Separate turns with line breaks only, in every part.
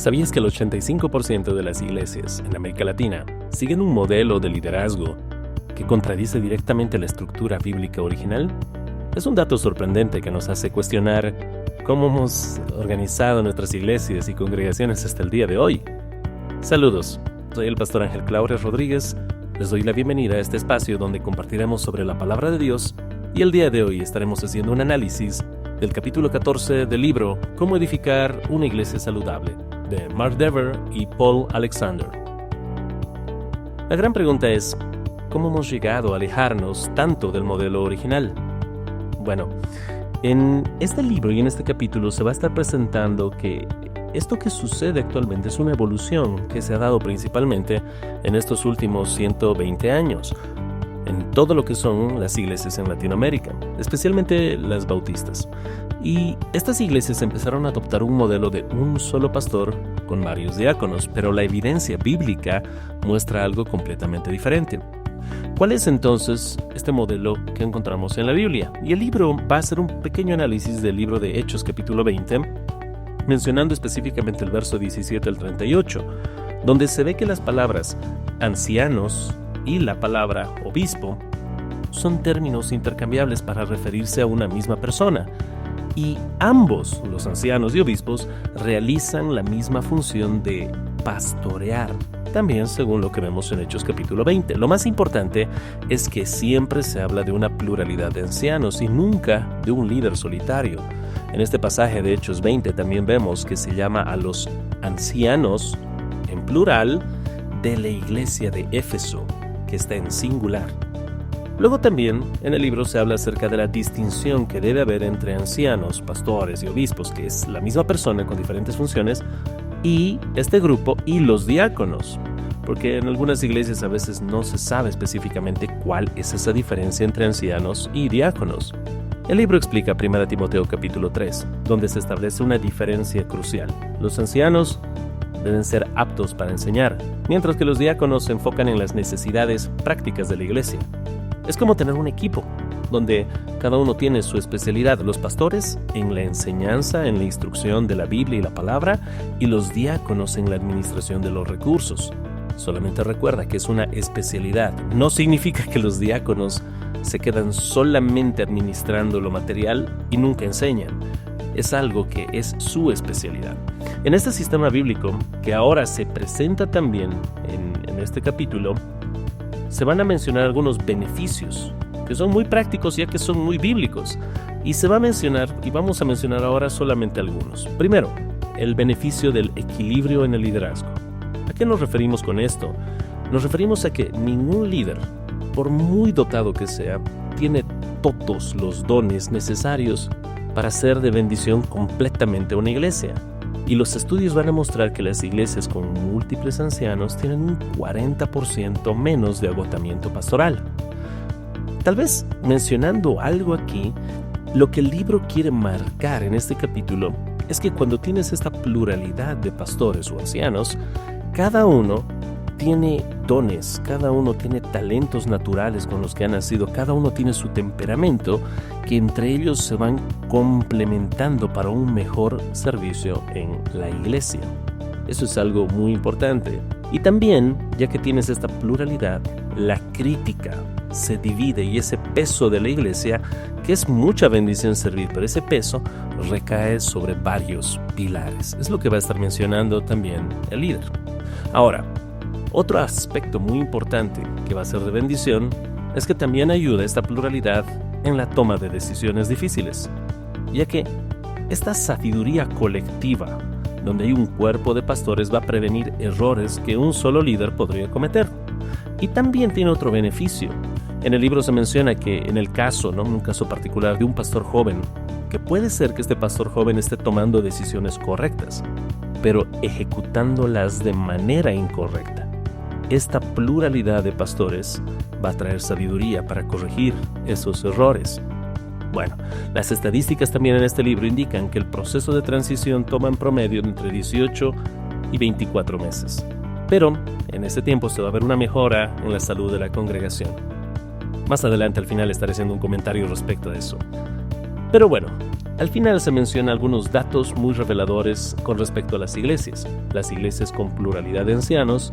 ¿Sabías que el 85% de las iglesias en América Latina siguen un modelo de liderazgo que contradice directamente la estructura bíblica original? Es un dato sorprendente que nos hace cuestionar cómo hemos organizado nuestras iglesias y congregaciones hasta el día de hoy. Saludos, soy el pastor Ángel Claures Rodríguez. Les doy la bienvenida a este espacio donde compartiremos sobre la palabra de Dios y el día de hoy estaremos haciendo un análisis del capítulo 14 del libro Cómo edificar una iglesia saludable, de Mark Dever y Paul Alexander. La gran pregunta es, ¿cómo hemos llegado a alejarnos tanto del modelo original? Bueno, en este libro y en este capítulo se va a estar presentando que esto que sucede actualmente es una evolución que se ha dado principalmente en estos últimos 120 años, en todo lo que son las iglesias en Latinoamérica, especialmente las bautistas. Y estas iglesias empezaron a adoptar un modelo de un solo pastor con varios diáconos, pero la evidencia bíblica muestra algo completamente diferente. ¿Cuál es entonces este modelo que encontramos en la Biblia? Y el libro va a hacer un pequeño análisis del libro de Hechos capítulo 20, mencionando específicamente el verso 17 al 38, donde se ve que las palabras ancianos y la palabra obispo son términos intercambiables para referirse a una misma persona. Y ambos, los ancianos y obispos, realizan la misma función de pastorear, también según lo que vemos en Hechos capítulo 20. Lo más importante es que siempre se habla de una pluralidad de ancianos y nunca de un líder solitario. En este pasaje de Hechos 20 también vemos que se llama a los ancianos, en plural, de la iglesia de Éfeso, que está en singular. Luego también en el libro se habla acerca de la distinción que debe haber entre ancianos, pastores y obispos, que es la misma persona con diferentes funciones, y este grupo y los diáconos, porque en algunas iglesias a veces no se sabe específicamente cuál es esa diferencia entre ancianos y diáconos. El libro explica 1 Timoteo capítulo 3, donde se establece una diferencia crucial. Los ancianos deben ser aptos para enseñar, mientras que los diáconos se enfocan en las necesidades prácticas de la iglesia. Es como tener un equipo, donde cada uno tiene su especialidad. Los pastores en la enseñanza, en la instrucción de la Biblia y la palabra, y los diáconos en la administración de los recursos. Solamente recuerda que es una especialidad. No significa que los diáconos se quedan solamente administrando lo material y nunca enseñan. Es algo que es su especialidad. En este sistema bíblico, que ahora se presenta también en este capítulo, se van a mencionar algunos beneficios que son muy prácticos ya que son muy bíblicos. Y se va a mencionar, y vamos a mencionar ahora solamente algunos. Primero, el beneficio del equilibrio en el liderazgo. ¿A qué nos referimos con esto? Nos referimos a que ningún líder, por muy dotado que sea, tiene todos los dones necesarios para hacer de bendición completamente a una iglesia. Y los estudios van a mostrar que las iglesias con múltiples ancianos tienen un 40% menos de agotamiento pastoral. Tal vez mencionando algo aquí, lo que el libro quiere marcar en este capítulo es que cuando tienes esta pluralidad de pastores o ancianos, cada uno tiene dones, cada uno tiene talentos naturales con los que ha nacido, cada uno tiene su temperamento que entre ellos se van complementando para un mejor servicio en la iglesia. Eso es algo muy importante. Y también, ya que tienes esta pluralidad, la crítica se divide y ese peso de la iglesia, que es mucha bendición servir, pero ese peso recae sobre varios pilares. Es lo que va a estar mencionando también el líder. Ahora, otro aspecto muy importante que va a ser de bendición es que también ayuda esta pluralidad en la toma de decisiones difíciles, ya que esta sabiduría colectiva, donde hay un cuerpo de pastores, va a prevenir errores que un solo líder podría cometer. Y también tiene otro beneficio. En el libro se menciona que en el caso, en un caso particular de un pastor joven, que puede ser que este pastor joven esté tomando decisiones correctas, pero ejecutándolas de manera incorrecta. Esta pluralidad de pastores va a traer sabiduría para corregir esos errores. Bueno, las estadísticas también en este libro indican que el proceso de transición toma en promedio entre 18 y 24 meses. Pero en ese tiempo se va a ver una mejora en la salud de la congregación. Más adelante al final estaré haciendo un comentario respecto a eso. Pero bueno, Al final se mencionan algunos datos muy reveladores con respecto a las iglesias. Las iglesias con pluralidad de ancianos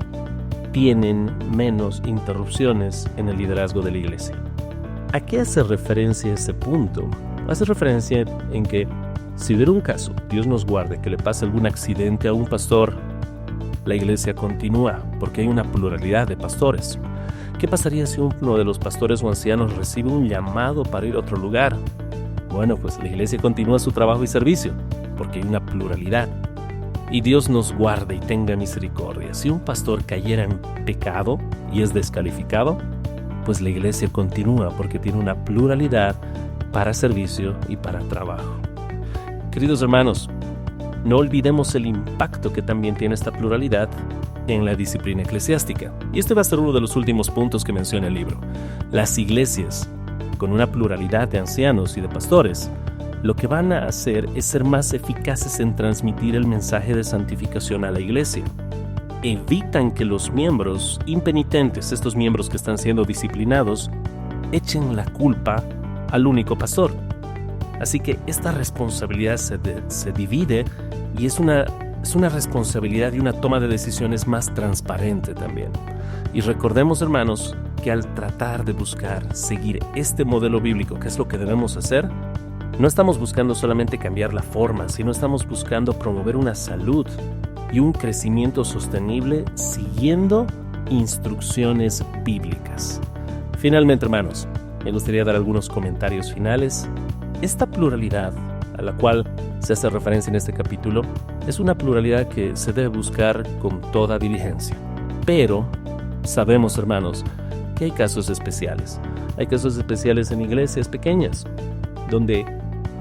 tienen menos interrupciones en el liderazgo de la iglesia. ¿A qué hace referencia ese punto? Hace referencia en que si hubiera un caso, Dios nos guarde, que le pase algún accidente a un pastor, la iglesia continúa porque hay una pluralidad de pastores. ¿Qué pasaría si uno de los pastores o ancianos recibe un llamado para ir a otro lugar? Bueno, pues la iglesia continúa su trabajo y servicio porque hay una pluralidad. Y Dios nos guarde y tenga misericordia. Si un pastor cayera en pecado y es descalificado, pues la iglesia continúa porque tiene una pluralidad para servicio y para trabajo. Queridos hermanos, no olvidemos el impacto que también tiene esta pluralidad en la disciplina eclesiástica. Y este va a ser uno de los últimos puntos que menciona el libro. Las iglesias, con una pluralidad de ancianos y de pastores, lo que van a hacer es ser más eficaces en transmitir el mensaje de santificación a la iglesia. Evitan que los miembros impenitentes, estos miembros que están siendo disciplinados, echen la culpa al único pastor. Así que esta responsabilidad se divide y es una responsabilidad y una toma de decisiones más transparente también. Y recordemos, hermanos, que al tratar de buscar seguir este modelo bíblico, que es lo que debemos hacer, no estamos buscando solamente cambiar la forma, sino estamos buscando promover una salud y un crecimiento sostenible siguiendo instrucciones bíblicas. Finalmente, hermanos, me gustaría dar algunos comentarios finales. Esta pluralidad a la cual se hace referencia en este capítulo es una pluralidad que se debe buscar con toda diligencia. Pero sabemos, hermanos, que hay casos especiales. Hay casos especiales en iglesias pequeñas, donde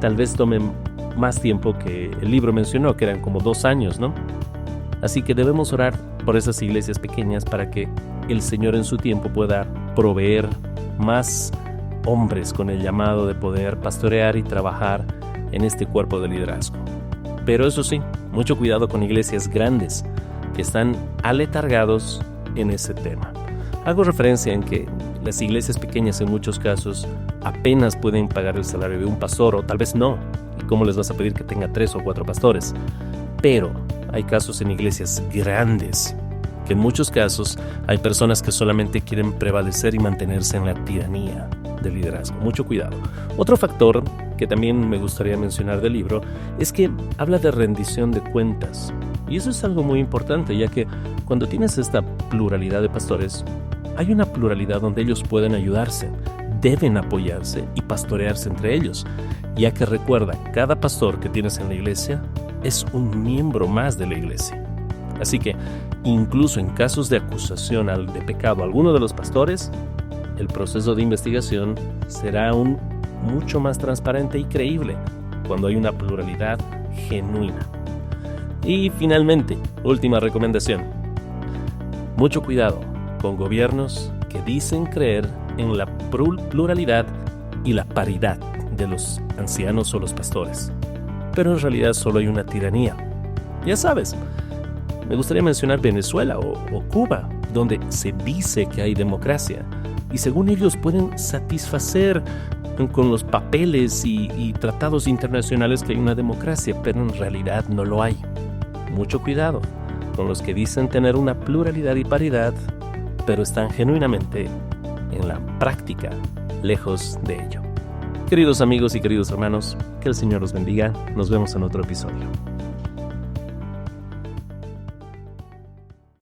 tal vez tomen más tiempo que el libro mencionó, que eran como 2 años, ¿no? Así que debemos orar por esas iglesias pequeñas para que el Señor en su tiempo pueda proveer más hombres con el llamado de poder pastorear y trabajar en este cuerpo de liderazgo. Pero eso sí, mucho cuidado con iglesias grandes que están aletargados en ese tema. Hago referencia en que las iglesias pequeñas en muchos casos apenas pueden pagar el salario de un pastor, o tal vez no. ¿Y cómo les vas a pedir que tenga 3 o 4 pastores? Pero hay casos en iglesias grandes que en muchos casos hay personas que solamente quieren prevalecer y mantenerse en la tiranía del liderazgo. Mucho cuidado. Otro factor que también me gustaría mencionar del libro es que habla de rendición de cuentas. Y eso es algo muy importante, ya que cuando tienes esta pluralidad de pastores, hay una pluralidad donde ellos pueden ayudarse, deben apoyarse y pastorearse entre ellos, ya que recuerda, cada pastor que tienes en la iglesia es un miembro más de la iglesia. Así que, incluso en casos de acusación de pecado a alguno de los pastores, el proceso de investigación será mucho más transparente y creíble cuando hay una pluralidad genuina. Y finalmente, última recomendación. Mucho cuidado con gobiernos que dicen creer en la pluralidad y la paridad de los ancianos o los pastores, pero en realidad solo hay una tiranía. Ya sabes, me gustaría mencionar Venezuela o Cuba, donde se dice que hay democracia y según ellos pueden satisfacer con los papeles y tratados internacionales que hay una democracia, pero en realidad no lo hay. Mucho cuidado con los que dicen tener una pluralidad y paridad, pero están genuinamente en la práctica lejos de ello. Queridos amigos y queridos hermanos, que el Señor los bendiga. Nos vemos en otro episodio.